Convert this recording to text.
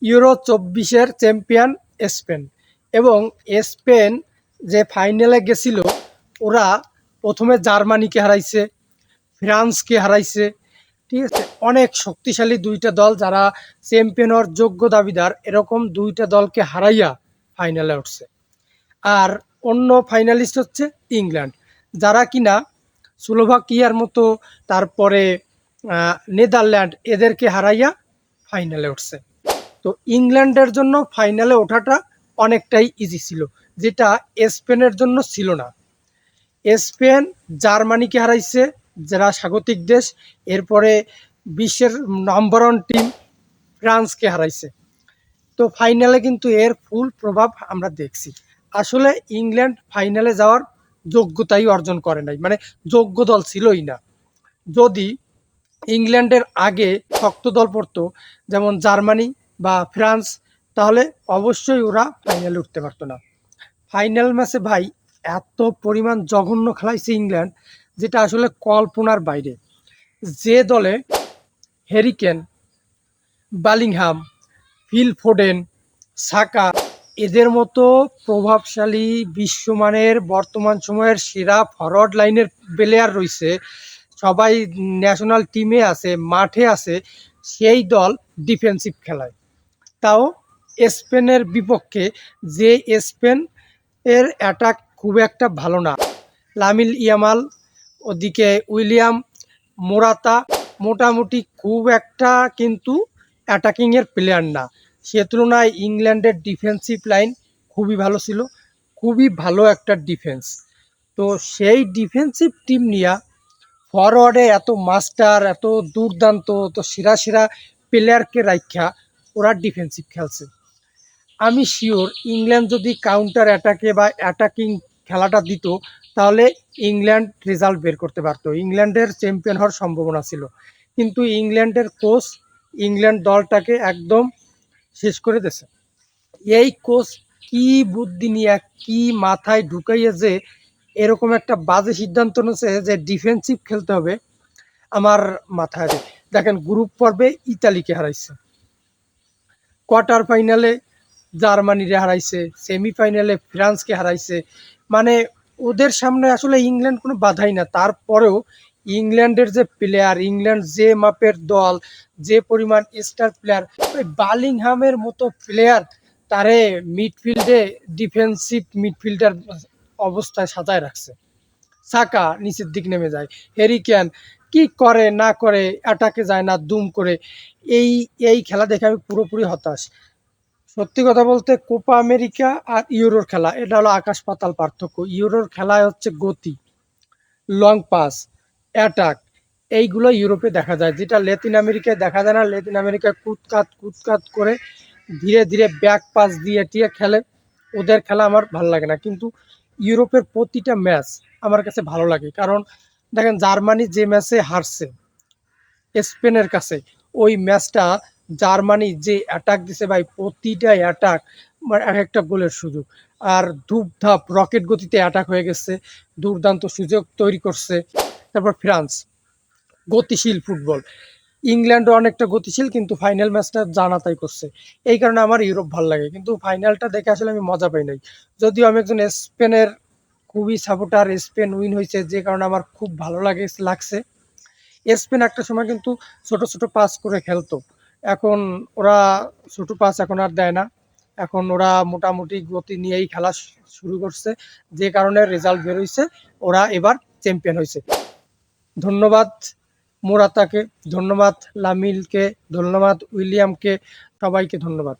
Euro ২৪-এর champion Spain. এবং Spain যে ফাইনালে গেছিল, ওরা প্রথমে জার্মানিকে হারাইছে, ফ্রান্সকে হারাইছে। ঠিক আছে, অনেক শক্তিশালী দুইটা দল যারা চ্যাম্পিয়ন হওয়ার যোগ্য দাবিদার, এরকম দুইটা দলকে হারাইয়া ফাইনালে উঠছে। আর অন্য ফাইনালিস্ট হচ্ছে ইংল্যান্ড, যারা কিনা স্লোভাকিয়ার মতো, তারপরে নেদারল্যান্ড, এদেরকে হারাইয়া ফাইনালে উঠছে। তো ইংল্যান্ডের জন্য ফাইনালে ওঠাটা অনেকটাই ইজি ছিল, যেটা স্পেনের জন্য ছিল না। স্পেন জার্মানিকে হারাইছে, যারা স্বাগতিক দেশ। এরপরে বিশ্বের নাম্বার ওয়ান টিম ফ্রান্সকে হারাইছে। তো ফাইনালে কিন্তু এর ফুল প্রভাব আমরা দেখছি। আসলে ইংল্যান্ড ফাইনালে যাওয়ার যোগ্যতাই অর্জন করে নাই, মানে যোগ্য দল ছিলই না। যদি ইংল্যান্ডের আগে শক্ত দল পড়তো, যেমন জার্মানি বা ফ্রান্স, তাহলে অবশ্যই ওরা ফাইনালে উঠতে পারতো না। ফাইনাল ম্যাচে ভাই এত পরিমাণ জঘন্য খেলাইছে ইংল্যান্ড, যেটা আসলে কল্পনার বাইরে। যে দলে হ্যারি কেন, বালিংহাম, ফিল ফোডেন, সাকা, এদের মতো প্রভাবশালী বিশ্বমানের বর্তমান সময়ের সেরা ফরওয়ার্ড লাইনের প্লেয়ার রয়েছে, সবাই ন্যাশনাল টিমে আছে, মাঠে আছে, সেই দল ডিফেন্সিভ খেলায়। তাও স্পেনের বিপক্ষে, যে স্পেন এর অ্যাটাক খুব একটা ভালো না। লামিল ইয়ামাল, ওদিকে উইলিয়াম, মোরাতা, মোটামুটি খুব একটা কিন্তু অ্যাটাকিংয়ের প্লেয়ার না। সে তুলনায় ইংল্যান্ডের ডিফেন্সিভ লাইন খুবই ভালো ছিল, খুবই ভালো একটা ডিফেন্স। তো সেই ডিফেন্সিভ টিম নিয়ে ফরওয়ার্ডে এত মাস্টার, এত দুর্দান্ত, তো সেরা সেরা প্লেয়ারকে রাখা ওরা ডিফেন্সিভ খেলছে। আমি শিওর ইংল্যান্ড যদি কাউন্টার অ্যাটাকে বা অ্যাটাকিং খেলাটা দিত, তাহলে ইংল্যান্ড রেজাল্ট বের করতে পারতো, ইংল্যান্ডের চ্যাম্পিয়ন হওয়ার সম্ভাবনা ছিল। কিন্তু ইংল্যান্ডের কোচ ইংল্যান্ড দলটাকে একদম শেষ করে দিয়েছে। এই কোচ কি বুদ্ধি নিয়ে, কি মাথায় ঢুকাইয়ে যে এরকম একটা বাজে সিদ্ধান্ত নিয়েছে যে ডিফেন্সিভ খেলতে হবে, আমার মাথায় নেই। দেখেন, গ্রুপ পর্বে ইতালিকে হারাইছে, কোয়ার্টার ফাইনালে জার্মানিরে হারাইছে, সেমিফাইনালে ফ্রান্সকে হারাইছে। মানে ওদের সামনে আসলে ইংল্যান্ড কোনো বাধাই না। তারপরেও ইংল্যান্ডের যে প্লেয়ার, ইংল্যান্ড যে মাপের দল, যে পরিমাণ স্টার প্লেয়ার, ওই বালিংহামের মতো প্লেয়ার তারে মিডফিল্ডে ডিফেন্সিভ মিডফিল্ডার অবস্থায় সাজায় রাখছে। সাকা নিচের দিক নেমে যায়, হ্যারি কেন কি করে না করে, অ্যাটাকে যায় না, দুম করে। এই এই খেলা দেখে আমি পুরোপুরি হতাশ। সত্যি কথা বলতে, কোপা আমেরিকা আর ইউরোর খেলা, এটা হলো আকাশ পাতাল পার্থক্য। ইউরোর খেলায় হচ্ছে গতি, লং পাস, অ্যাটাক, এইগুলো ইউরোপে দেখা যায়, যেটা ল্যাতিন আমেরিকায় দেখা যায় না। ল্যাতিন আমেরিকায় কুতকাত কুতকাত করে ধীরে ধীরে ব্যাক পাস দিয়ে টিয়ে খেলে, ওদের খেলা আমার ভালো লাগে না। কিন্তু ইউরোপের প্রতিটা ম্যাচ আমার কাছে ভালো লাগে, কারণ দেখেন জার্মানি যে ম্যাচে হারছে স্পেনের কাছে, ওই ম্যাচটা জার্মানি যে অ্যাটাক দিছে ভাই, প্রতিটা অ্যাটাক এক একটা গোলের সুযোগ। আর ধূপধাপ রকেট গতিতে অ্যাটাক হয়ে গেছে, দুর্দান্ত সুযোগ তৈরি করছে। তারপর ফ্রান্স, গতিশীল ফুটবল। ইংল্যান্ডও অনেকটা গতিশীল, কিন্তু ফাইনাল ম্যাচটা জানাতাই করছে। এই কারণে আমার ইউরোপ ভালো লাগে, কিন্তু ফাইনালটা দেখে আসলে আমি মজা পাই নাই। যদিও আমি একজন স্পেনের খুবই সাপোর্টার, স্পেন উইন হয়েছে, যে কারণে আমার খুব ভালো লাগছে। স্পেন একটা সময় কিন্তু ছোট ছোট পাস করে খেলতো, এখন ওরা ছোট পাস এখন আর দেয় না। এখন ওরা মোটামুটি গতি নিয়েই খেলা শুরু করছে, যে কারণে রেজাল্ট বের হয়েছে, ওরা এবার চ্যাম্পিয়ন হয়েছে। ধন্যবাদ মোরাতাকে, ধন্যবাদ লামিলকে, ধন্যবাদ উইলিয়ামকে, সবাইকে ধন্যবাদ।